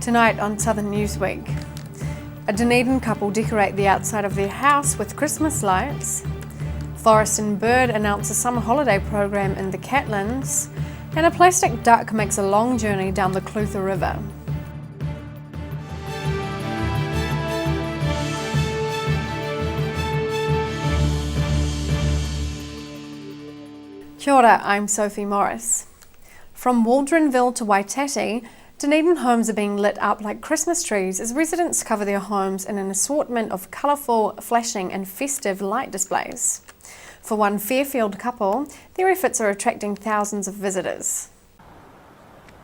Tonight on Southern Newsweek, a Dunedin couple decorate the outside of their house with Christmas lights, Forest and Bird announce a summer holiday program in the Catlins, and a plastic duck makes a long journey down the Clutha River. Kia ora, I'm Sophie Morris. From Waldronville to Waitati, Dunedin homes are being lit up like Christmas trees as residents cover their homes in an assortment of colourful, flashing and festive light displays. For one Fairfield couple, their efforts are attracting thousands of visitors.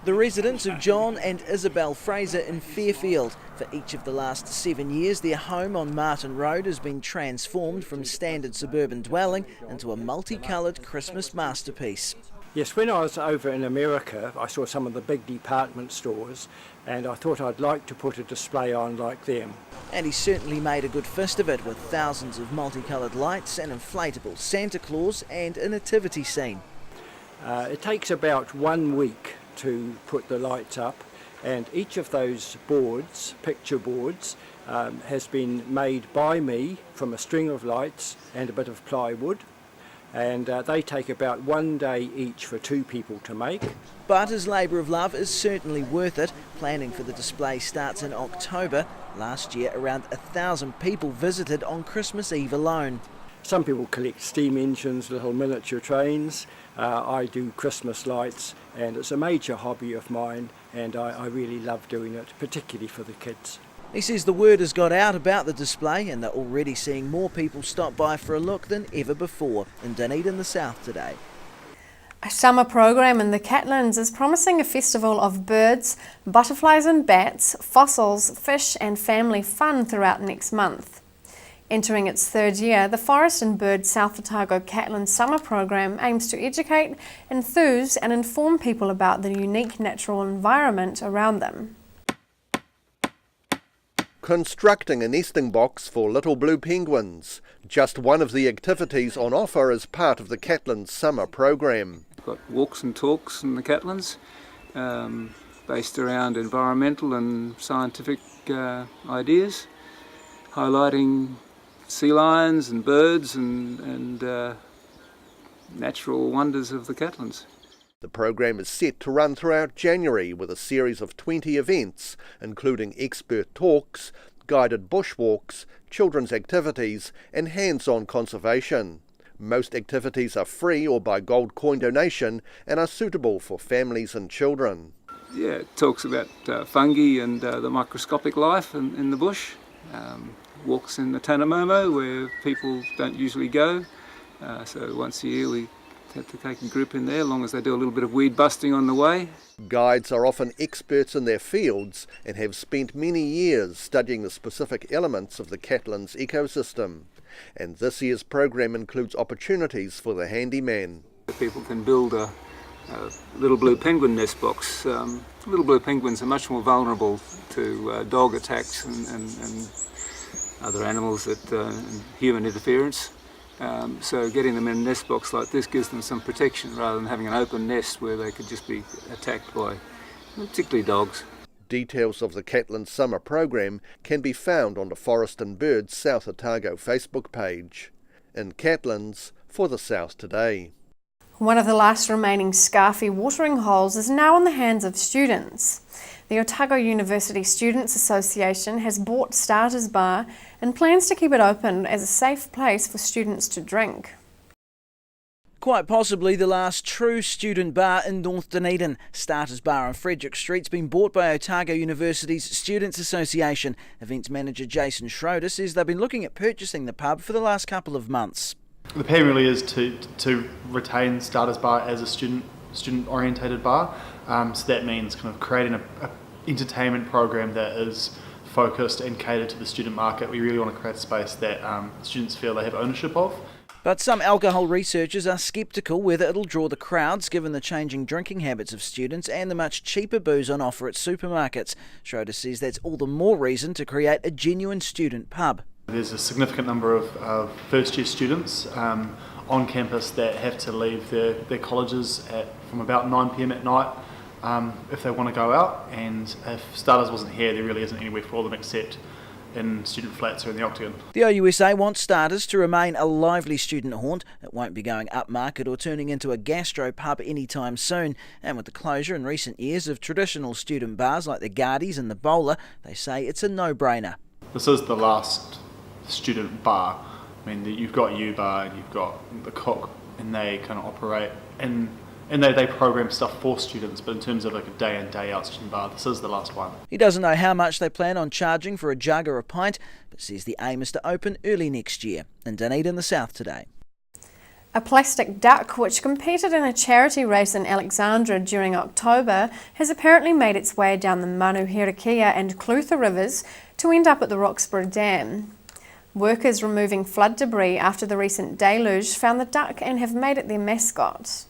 The residents of John and Isabel Fraser in Fairfield. For each of the last 7 years, their home on Martin Road has been transformed from standard suburban dwelling into a multicoloured Christmas masterpiece. Yes, when I was over in America, I saw some of the big department stores and I thought I'd like to put a display on like them. And he certainly made a good fist of it with thousands of multicoloured lights, an inflatable Santa Claus and a nativity scene. It takes about 1 week to put the lights up, and each of those boards, picture boards, has been made by me from a string of lights and a bit of plywood. And they take about 1 day each for 2 people to make. But his labour of love is certainly worth it. Planning for the display starts in October. Last year, around 1,000 people visited on Christmas Eve alone. Some people collect steam engines, little miniature trains. I do Christmas lights, and it's a major hobby of mine, and I really love doing it, particularly for the kids. He says the word has got out about the display and they're already seeing more people stop by for a look than ever before in Dunedin, the South today. A summer program in the Catlins is promising a festival of birds, butterflies and bats, fossils, fish and family fun throughout next month. Entering its 3rd year, the Forest and Bird South Otago Catlins summer program aims to educate, enthuse and inform people about the unique natural environment around them. Constructing a nesting box for little blue penguins, just one of the activities on offer as part of the Catlins summer program. We've got walks and talks in the Catlins, based around environmental and scientific ideas, highlighting sea lions and birds and natural wonders of the Catlins. The program is set to run throughout January with a series of 20 events, including expert talks, guided bushwalks, children's activities and hands-on conservation. Most activities are free or by gold coin donation and are suitable for families and children. Yeah, it talks about fungi and the microscopic life in the bush. Walks in the Tanamomo where people don't usually go. So once a year we have to take a group in there, as long as they do a little bit of weed busting on the way. Guides are often experts in their fields and have spent many years studying the specific elements of the Catlins ecosystem. And this year's program includes opportunities for the handyman. People can build a little blue penguin nest box. Little blue penguins are much more vulnerable to dog attacks and other animals and human interference. So getting them in a nest box like this gives them some protection rather than having an open nest where they could just be attacked by particularly dogs. Details of the Catlins summer program can be found on the Forest and Bird South Otago Facebook page. In Catlins, for the South Today. One of the last remaining Scarfy watering holes is now in the hands of students. The Otago University Students Association has bought Starters Bar and plans to keep it open as a safe place for students to drink. Quite possibly the last true student bar in North Dunedin. Starters Bar on Frederick Street's been bought by Otago University's Students Association. Events manager Jason Schroeder says they've been looking at purchasing the pub for the last couple of months. The plan really is to retain Starters Bar as a student-orientated bar. So that means kind of creating an entertainment program that is focused and catered to the student market. We really want to create a space that students feel they have ownership of. But some alcohol researchers are sceptical whether it'll draw the crowds given the changing drinking habits of students and the much cheaper booze on offer at supermarkets. Schroeder says that's all the more reason to create a genuine student pub. There's a significant number of first-year students on campus that have to leave their colleges from about 9 p.m. at night if they want to go out, and if Starters wasn't here, there really isn't anywhere for them except in student flats or in the Octagon. The OUSA wants Starters to remain a lively student haunt. It won't be going upmarket or turning into a gastro pub anytime soon. And with the closure in recent years of traditional student bars like the Guardies and the Bowler, they say it's a no-brainer. This is the last student bar. I mean, you've got U-Bar and you've got the Cook, and they kind of operate and they program stuff for students, but in terms of like a day in, day out student bar, this is the last one. He doesn't know how much they plan on charging for a jug or a pint, but says the aim is to open early next year. In Dunedin, the South Today. A plastic duck, which competed in a charity race in Alexandra during October, has apparently made its way down the Manuhirakia and Clutha rivers to end up at the Roxburgh Dam. Workers removing flood debris after the recent deluge found the duck and have made it their mascot.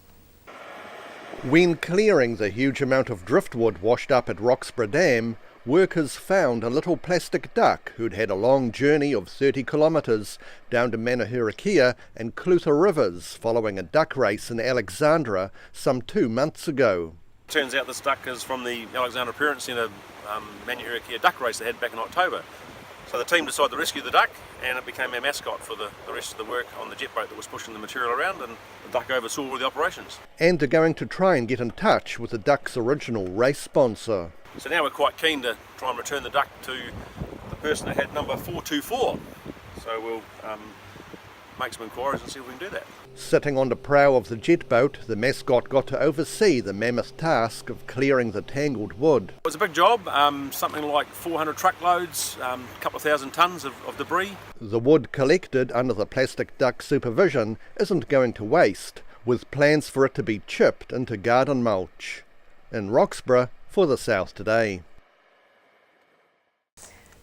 When clearing the huge amount of driftwood washed up at Roxburgh Dam, workers found a little plastic duck who'd had a long journey of 30 kilometres down to Manuhirakia and Clutha rivers following a duck race in Alexandra some 2 months ago. Turns out this duck is from the Alexandra Parent Centre Manuhirakia duck race they had back in October. So the team decided to rescue the duck, and it became our mascot for the rest of the work on the jet boat that was pushing the material around, and the duck oversaw all the operations. And they're going to try and get in touch with the duck's original race sponsor. So now we're quite keen to try and return the duck to the person that had number 424. So we'll make some inquiries and see if we can do that. Sitting on the prow of the jet boat, the mascot got to oversee the mammoth task of clearing the tangled wood. It was a big job, something like 400 truckloads, a couple of thousand tonnes of debris. The wood collected under the plastic duck supervision isn't going to waste, with plans for it to be chipped into garden mulch. In Roxburgh, for the South Today.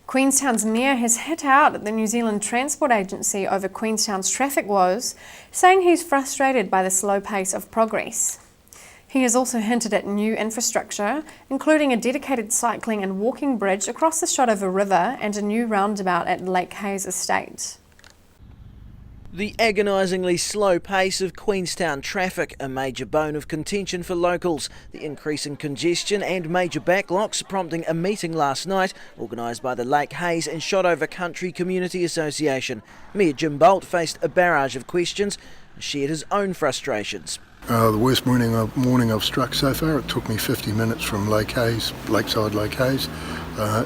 Queenstown's mayor has hit out at the New Zealand Transport Agency over Queenstown's traffic woes, saying he's frustrated by the slow pace of progress. He has also hinted at new infrastructure, including a dedicated cycling and walking bridge across the Shotover River and a new roundabout at Lake Hayes Estate. The agonisingly slow pace of Queenstown traffic, a major bone of contention for locals. The increase in congestion and major backlocks prompting a meeting last night organised by the Lake Hayes and Shotover Country Community Association. Mayor Jim Bolt faced a barrage of questions and shared his own frustrations. The worst morning I've struck so far. It took me 50 minutes from Lakeside Lake Hayes,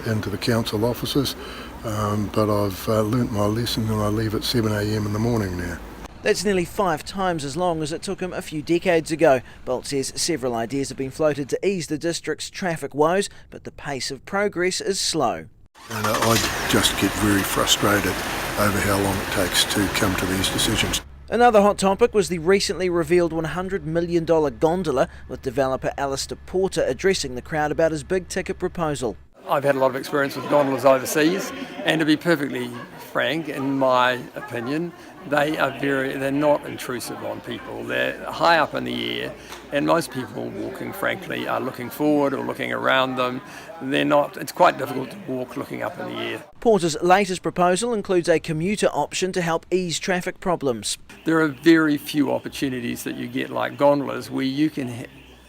into the council offices. But I've learnt my lesson and I leave at 7 a.m. in the morning now. That's nearly 5 times as long as it took him a few decades ago. Bolt says several ideas have been floated to ease the district's traffic woes, but the pace of progress is slow. And I just get very frustrated over how long it takes to come to these decisions. Another hot topic was the recently revealed $100 million gondola, with developer Alistair Porter addressing the crowd about his big-ticket proposal. I've had a lot of experience with gondolas overseas, and to be perfectly frank, in my opinion, they're not intrusive on people. They're high up in the air, and most people walking, frankly, are looking forward or looking around them. It's quite difficult to walk looking up in the air. Porter's latest proposal includes a commuter option to help ease traffic problems. There are very few opportunities that you get like gondolas where you can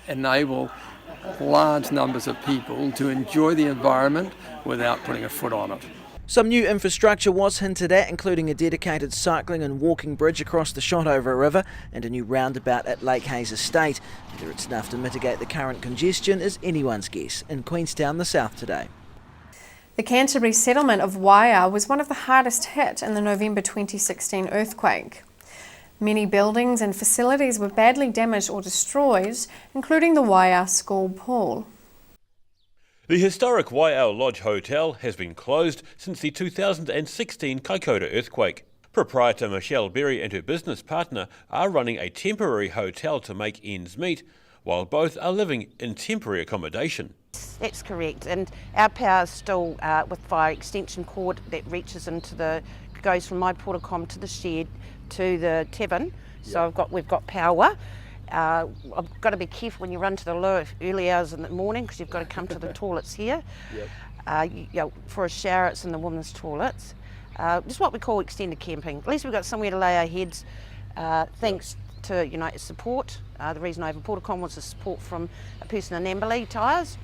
enable large numbers of people to enjoy the environment without putting a foot on it. Some new infrastructure was hinted at, including a dedicated cycling and walking bridge across the Shotover River and a new roundabout at Lake Hayes Estate. Whether it's enough to mitigate the current congestion is anyone's guess. In Queenstown, the South Today. The Canterbury settlement of Waiā was one of the hardest hit in the November 2016 earthquake. Many buildings and facilities were badly damaged or destroyed, including the Waiā School pool. The historic Waiā Lodge Hotel has been closed since the 2016 Kaikoura earthquake. Proprietor Michelle Berry and her business partner are running a temporary hotel to make ends meet, while both are living in temporary accommodation. That's correct, and our power is still with fire extension cord that reaches goes from my portacom to the shed to the tavern. So we've got power. I've got to be careful when you run to the early hours in the morning because you've got to come to the toilets here. For a shower, it's in the women's toilets. Just what we call extended camping. At least we've got somewhere to lay our heads. Thanks to United Support. The reason I have a portacom was the support from a person in Amberley tyres.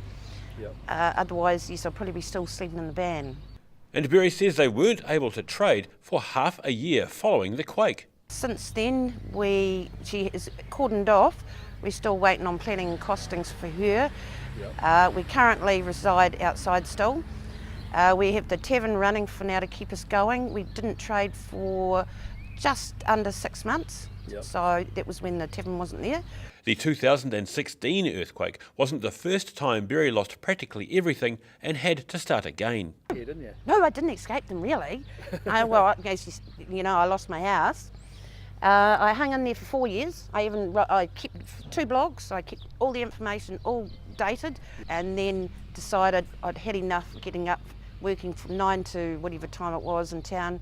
Otherwise, yes, I'll probably be still sleeping in the van. And Berry says they weren't able to trade for half a year following the quake. Since then, she is cordoned off. We're still waiting on planning and costings for her. We currently reside outside still. We have the tavern running for now to keep us going. We didn't trade for just under 6 months, so that was when the tavern wasn't there. The 2016 earthquake wasn't the first time Berry lost practically everything and had to start again. Yeah, didn't you? No, I didn't escape them really. Well, I lost my house. I hung in there for 4 years. I kept 2 blogs. I kept all the information all dated, and then decided I'd had enough getting up, working from 9 to whatever time it was in town.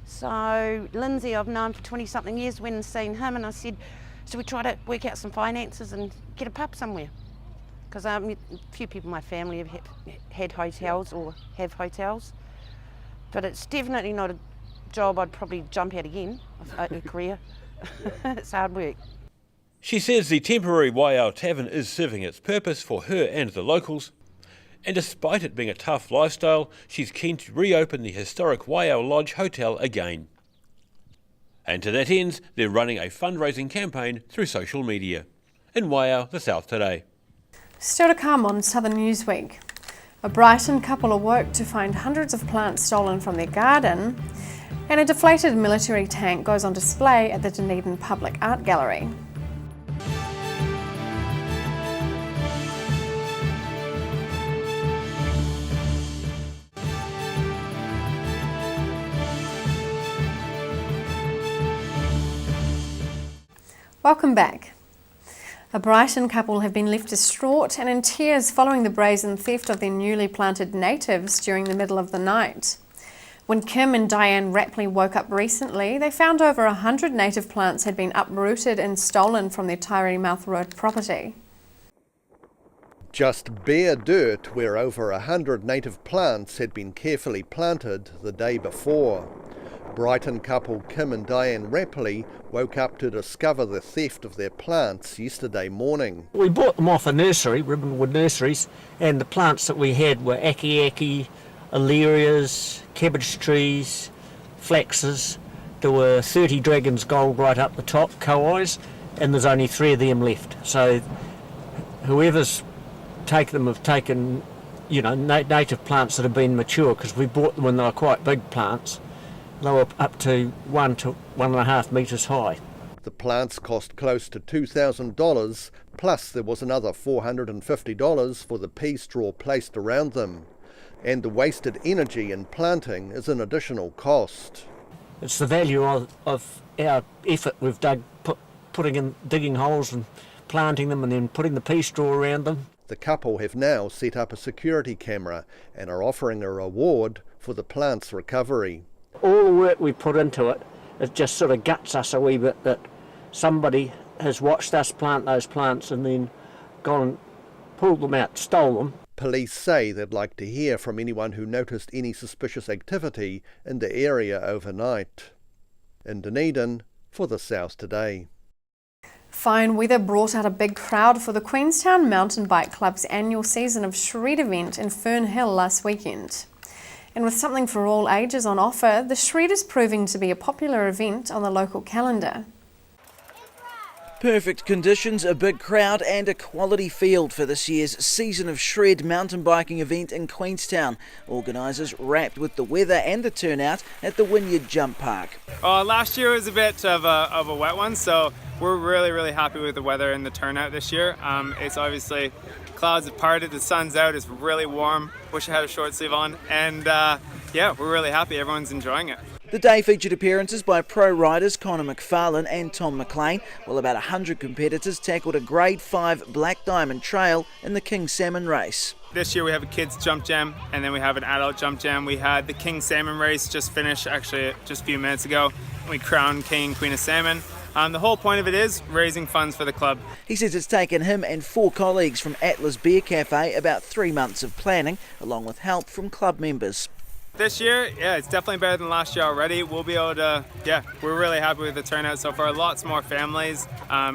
So Lindsay, I've known for 20-something years, went and seen him, and I said, should we try to work out some finances and get a pub somewhere? Because a few people in my family have had hotels or have hotels, but it's definitely not a job I'd probably jump at again, a career. It's hard work. She says the temporary Waiau Tavern is serving its purpose for her and the locals, and despite it being a tough lifestyle, she's keen to reopen the historic Waiau Lodge Hotel again. And to that end, they're running a fundraising campaign through social media. In Waiau, the South Today. Still to come on Southern Newsweek. A Brighton couple awoke to find hundreds of plants stolen from their garden, and a deflated military tank goes on display at the Dunedin Public Art Gallery. Welcome back. A Brighton couple have been left distraught and in tears following the brazen theft of their newly planted natives during the middle of the night. When Kim and Diane Rapley woke up recently, they found over 100 native plants had been uprooted and stolen from their Tyree Mouth Road property. Just bare dirt where over 100 native plants had been carefully planted the day before. Brighton couple Kim and Diane Rapley woke up to discover the theft of their plants yesterday morning. We bought them off a nursery, Ribbonwood Nurseries, and the plants that we had were ackee, alerias, cabbage trees, flaxes. There were 30 dragon's gold right up the top, kauais, and there's only 3 of them left. So whoever's taken them have taken, native plants that have been mature, because we bought them when they were quite big plants. They were up to 1 to 1.5 metres high. The plants cost close to $2,000, plus there was another $450 for the pea straw placed around them. And the wasted energy in planting is an additional cost. It's the value of our effort we've digging holes and planting them and then putting the pea straw around them. The couple have now set up a security camera and are offering a reward for the plant's recovery. All the work we put into it just sort of guts us a wee bit that somebody has watched us plant those plants and then gone and pulled them out, stole them. Police say they'd like to hear from anyone who noticed any suspicious activity in the area overnight. In Dunedin, for the South Today. Fine weather brought out a big crowd for the Queenstown Mountain Bike Club's annual season of Shred event in Fern Hill last weekend. And with something for all ages on offer, the Shred is proving to be a popular event on the local calendar. Perfect conditions, a big crowd and a quality field for this year's Season of Shred mountain biking event in Queenstown. Organisers wrapped with the weather and the turnout at the Wynyard Jump Park. Last year was a bit of a wet one, so we're really happy with the weather and the turnout this year. It's obviously clouds have parted, the sun's out, it's really warm. Wish I had a short sleeve on, and we're really happy. Everyone's enjoying it. The day featured appearances by pro riders Connor McFarlane and Tom McLean, while about 100 competitors tackled a Grade 5 Black Diamond Trail in the King Salmon Race. This year we have a kids jump jam and then we have an adult jump jam. We had the King Salmon Race just finished actually just a few minutes ago. We crowned King and Queen of Salmon. The whole point of it is raising funds for the club. He says it's taken him and 4 colleagues from Atlas Beer Cafe about 3 months of planning, along with help from club members. This year, yeah, it's definitely better than last year already. We'll be able to, we're really happy with the turnout so far. Lots more families.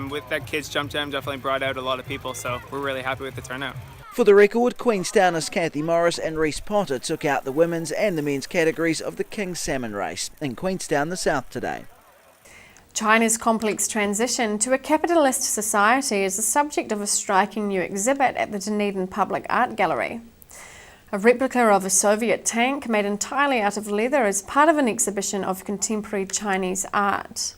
With that kids jump jam definitely brought out a lot of people, so we're really happy with the turnout. For the record, Queenstowners Kathy Morris and Reese Potter took out the women's and the men's categories of the King Salmon race in Queenstown, the South today. China's complex transition to a capitalist society is the subject of a striking new exhibit at the Dunedin Public Art Gallery. A replica of a Soviet tank made entirely out of leather is part of an exhibition of contemporary Chinese art.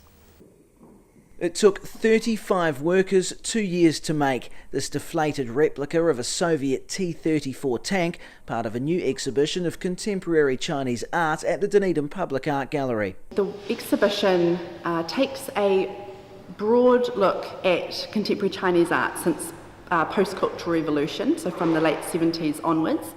It took 35 workers 2 years to make this deflated replica of a Soviet T-34 tank, part of a new exhibition of contemporary Chinese art at the Dunedin Public Art Gallery. The exhibition takes a broad look at contemporary Chinese art since post-cultural revolution, so from the late 70s onwards.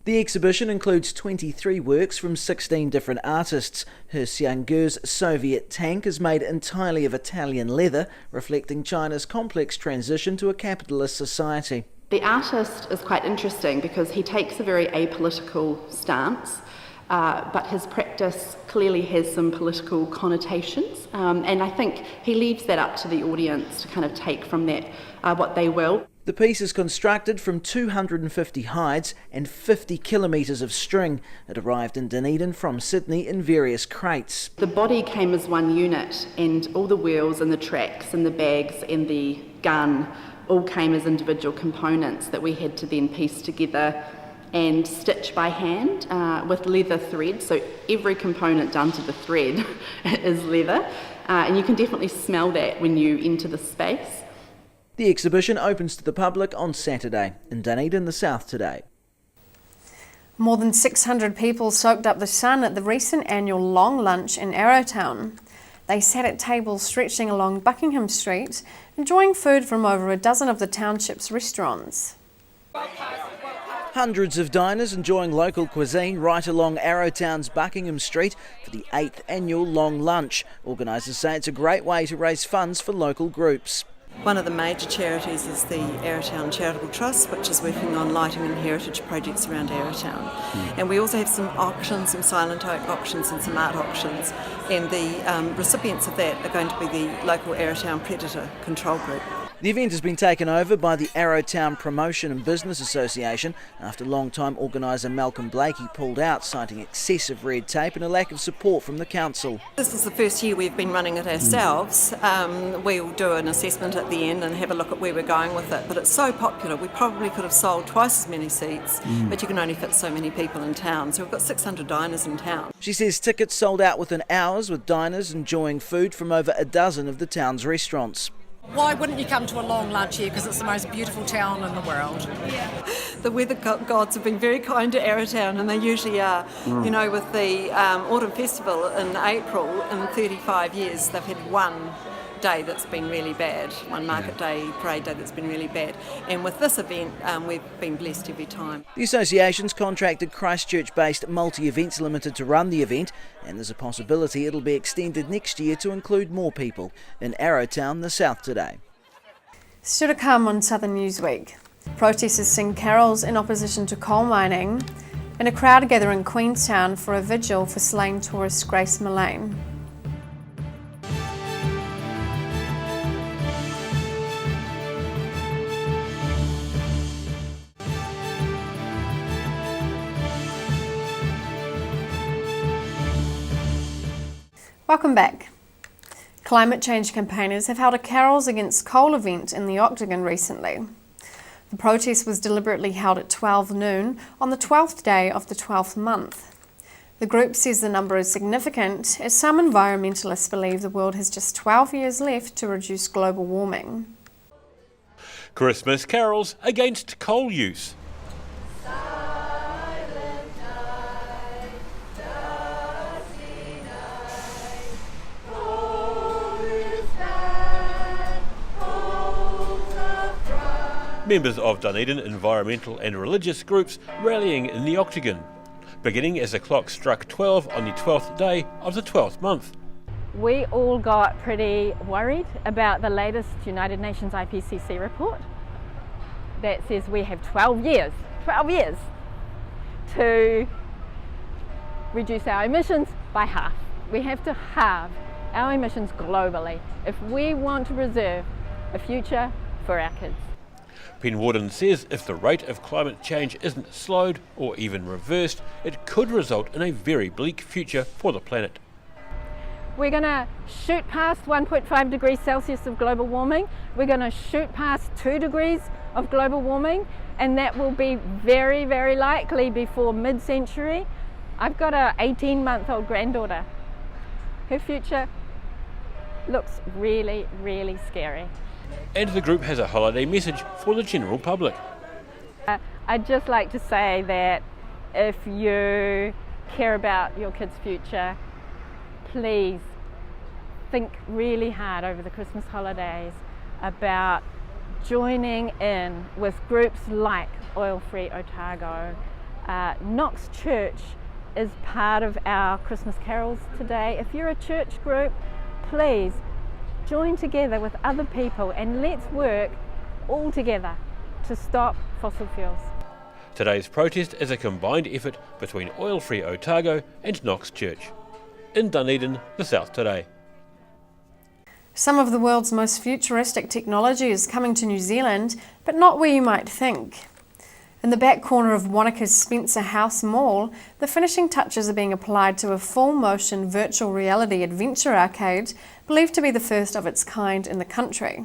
The exhibition includes 23 works from 16 different artists. He Xiangge's Soviet tank is made entirely of Italian leather, reflecting China's complex transition to a capitalist society. The artist is quite interesting because he takes a very apolitical stance, but his practice clearly has some political connotations, and I think he leaves that up to the audience to kind of take from that what they will. The piece is constructed from 250 hides and 50 kilometres of string. It arrived in Dunedin from Sydney in various crates. The body came as one unit, and all the wheels and the tracks and the bags and the gun all came as individual components that we had to then piece together and stitch by hand with leather thread. So every component down to the thread is leather, and you can definitely smell that when you enter the space. The exhibition opens to the public on Saturday in Dunedin, the South today. More than 600 people soaked up the sun at the recent annual long lunch in Arrowtown. They sat at tables stretching along Buckingham Street, enjoying food from over a dozen of the township's restaurants. Hundreds of diners enjoying local cuisine right along Arrowtown's Buckingham Street for the 8th annual long lunch. Organisers say it's a great way to raise funds for local groups. One of the major charities is the Arrowtown Charitable Trust, which is working on lighting and heritage projects around Arrowtown. And we also have some auctions, some silent oak auctions and some art auctions. And the recipients of that are going to be the local Arrowtown Predator Control Group. The event has been taken over by the Arrowtown Promotion and Business Association after long-time organiser Malcolm Blakey pulled out, citing excessive red tape and a lack of support from the council. This is the first year we've been running it ourselves. We'll do an assessment at the end and have a look at where we're going with it. But it's so popular, we probably could have sold twice as many seats, but you can only fit so many people in town. So we've got 600 diners in town. She says tickets sold out within hours, with diners enjoying food from over a dozen of the town's restaurants. Why wouldn't you come to a long lunch here? Because it's the most beautiful town in the world. The weather gods have been very kind to Arrowtown, and they usually are. You know, with the Autumn Festival in April, in 35 years, they've had one day that's been really bad, one market day, parade day that's been really bad. And with this event, we've been blessed every time. The association's contracted Christchurch-based Multi-Events Limited to run the event, and there's a possibility it'll be extended next year to include more people in Arrowtown, the South today. Still to come on Southern Newsweek. Protesters sing carols in opposition to coal mining, and a crowd gather in Queenstown for a vigil for slain tourist Grace Mullane. Welcome back. Climate change campaigners have held a Carols Against Coal event in the Octagon recently. The protest was deliberately held at 12 noon on the 12th day of the 12th month. The group says the number is significant, as some environmentalists believe the world has just 12 years left to reduce global warming. Christmas carols against coal use. Members of Dunedin environmental and religious groups rallying in the Octagon, beginning as the clock struck 12 on the 12th day of the 12th month. We all got pretty worried about the latest United Nations IPCC report that says we have 12 years to reduce our emissions by half. We have to halve our emissions globally if we want to preserve a future for our kids. Penwarden says if the rate of climate change isn't slowed or even reversed, it could result in a very bleak future for the planet. We're going to shoot past 1.5 degrees Celsius of global warming. We're going to shoot past 2 degrees of global warming, and that will be very, very likely before mid-century. I've got an 18-month-old granddaughter. Her future looks really, really scary. And the group has a holiday message for the general public. I'd just like to say that if you care about your kids' future, please think really hard over the Christmas holidays about joining in with groups like Oil Free Otago. Knox Church is part of our Christmas carols today. If you're a church group, please join together with other people and let's work all together to stop fossil fuels. Today's protest is a combined effort between Oil Free Otago and Knox Church. In Dunedin, the South Today. Some of the world's most futuristic technology is coming to New Zealand, but not where you might think. In the back corner of Wanaka's Spencer House Mall, the finishing touches are being applied to a full-motion virtual reality adventure arcade, believed to be the first of its kind in the country.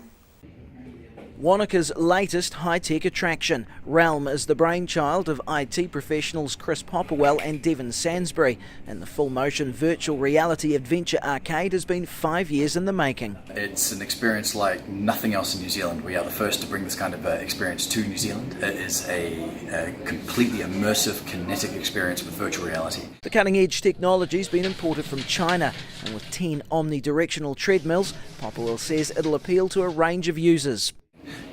Wanaka's latest high-tech attraction. Realm is the brainchild of IT professionals Chris Popperwell and Devon Sansbury, and the full-motion virtual reality adventure arcade has been 5 years in the making. It's an experience like nothing else in New Zealand. We are the first to bring this kind of experience to New Zealand. It is a completely immersive, kinetic experience with virtual reality. The cutting-edge technology's been imported from China, and with 10 omnidirectional treadmills, Popperwell says it'll appeal to a range of users.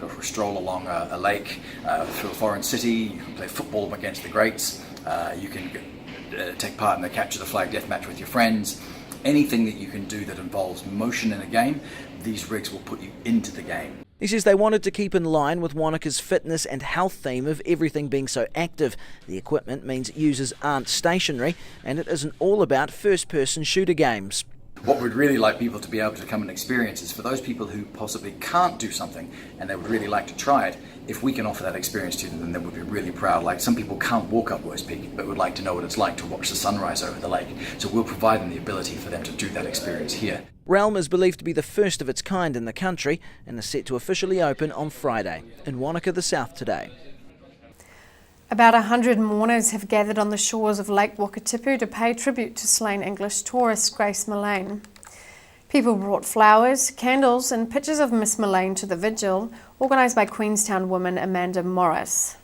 Go for a stroll along a lake, through a foreign city, you can play football against the greats, you can take part in the capture the flag deathmatch with your friends. Anything that you can do that involves motion in a game, these rigs will put you into the game. He says they wanted to keep in line with Wanaka's fitness and health theme of everything being so active. The equipment means users aren't stationary, and it isn't all about first-person shooter games. What we'd really like people to be able to come and experience is for those people who possibly can't do something and they would really like to try it, if we can offer that experience to them, then they would be really proud. Like some people can't walk up Worst Peak but would like to know what it's like to watch the sunrise over the lake. So we'll provide them the ability for them to do that experience here. Realm is believed to be the first of its kind in the country and is set to officially open on Friday. In Wanaka, the South Today. About 100 mourners have gathered on the shores of Lake Wakatipu to pay tribute to slain English tourist Grace Millane. People brought flowers, candles and pictures of Miss Millane to the vigil, organised by Queenstown woman Amanda Morris.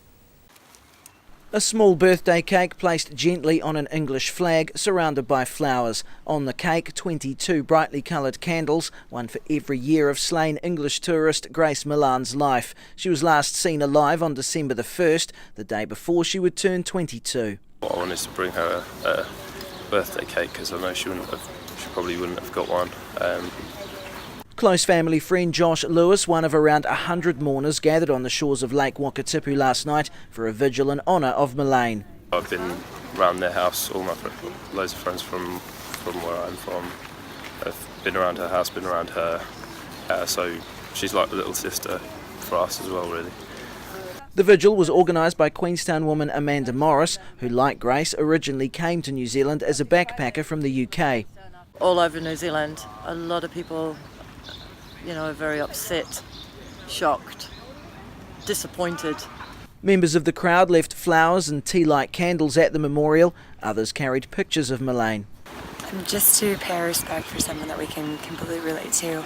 A small birthday cake placed gently on an English flag, surrounded by flowers. On the cake, 22 brightly coloured candles, one for every year of slain English tourist Grace Millane's life. She was last seen alive on December the 1st, the day before she would turn 22. I wanted to bring her a birthday cake because I know she probably wouldn't have got one. Close family friend Josh Lewis, one of around 100 mourners, gathered on the shores of Lake Wakatipu last night for a vigil in honour of Millane. I've been around their house, loads of friends from where I'm from. I've been around her house, been around her, so she's like a little sister for us as well, really. The vigil was organised by Queenstown woman Amanda Morris, who, like Grace, originally came to New Zealand as a backpacker from the UK. All over New Zealand, a lot of people, are very upset, shocked, disappointed. Members of the crowd left flowers and tea-like candles at the memorial. Others carried pictures of Millane. Just to pay our respect for someone that we can completely relate to,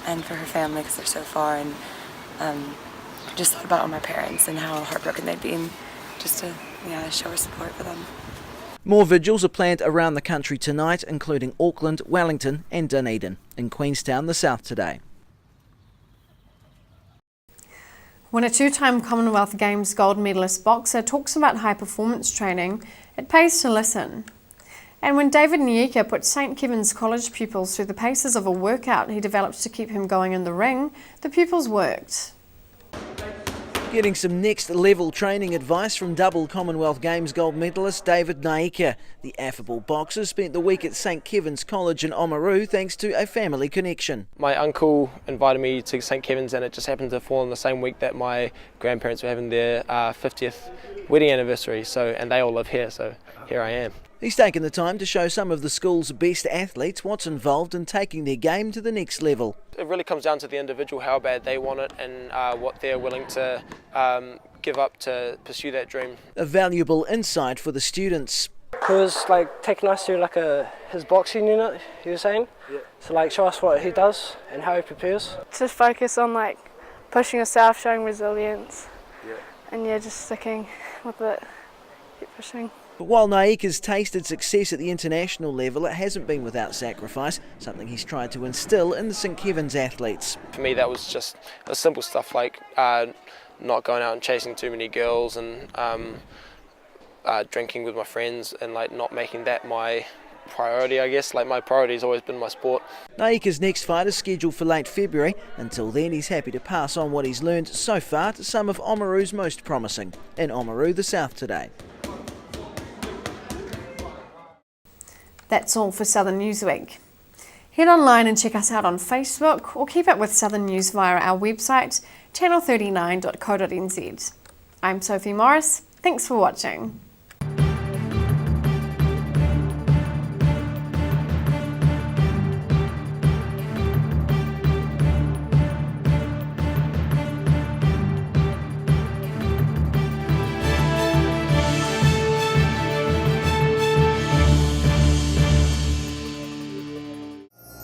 and for her family because they're so far, and just thought about all my parents and how heartbroken they'd been, just to show our support for them. More vigils are planned around the country tonight, including Auckland, Wellington and Dunedin. In Queenstown, the South Today. When a two-time Commonwealth Games gold medalist boxer talks about high-performance training, it pays to listen. And when David Nyika put St Kevin's College pupils through the paces of a workout he developed to keep him going in the ring, the pupils worked. Getting some next level training advice from double Commonwealth Games gold medalist David Naika. The affable boxer spent the week at St Kevin's College in Oamaru thanks to a family connection. My uncle invited me to St Kevin's, and it just happened to fall on the same week that my grandparents were having their 50th wedding anniversary, and they all live here, so here I am. He's taken the time to show some of the school's best athletes what's involved in taking their game to the next level. It really comes down to the individual, how bad they want it and what they're willing to give up to pursue that dream. A valuable insight for the students. He was taking us through his boxing unit, he was saying. Yeah. So show us what he does and how he prepares. Just focus on pushing yourself, showing resilience. Yeah. And just sticking with it, keep pushing. But while Naik has tasted success at the international level, it hasn't been without sacrifice, something he's tried to instill in the St Kevin's athletes. For me, that was just simple stuff like not going out and chasing too many girls and drinking with my friends and not making that my priority, I guess. My priority has always been my sport. Naika's next fight is scheduled for late February. Until then, he's happy to pass on what he's learned so far to some of Oamaru's most promising. In Oamaru, the South Today. That's all for Southern Newsweek. Head online and check us out on Facebook or keep up with Southern News via our website, channel39.co.nz. I'm Sophie Morris. Thanks for watching.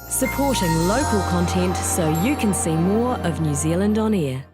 Supporting local content so you can see more of New Zealand on air.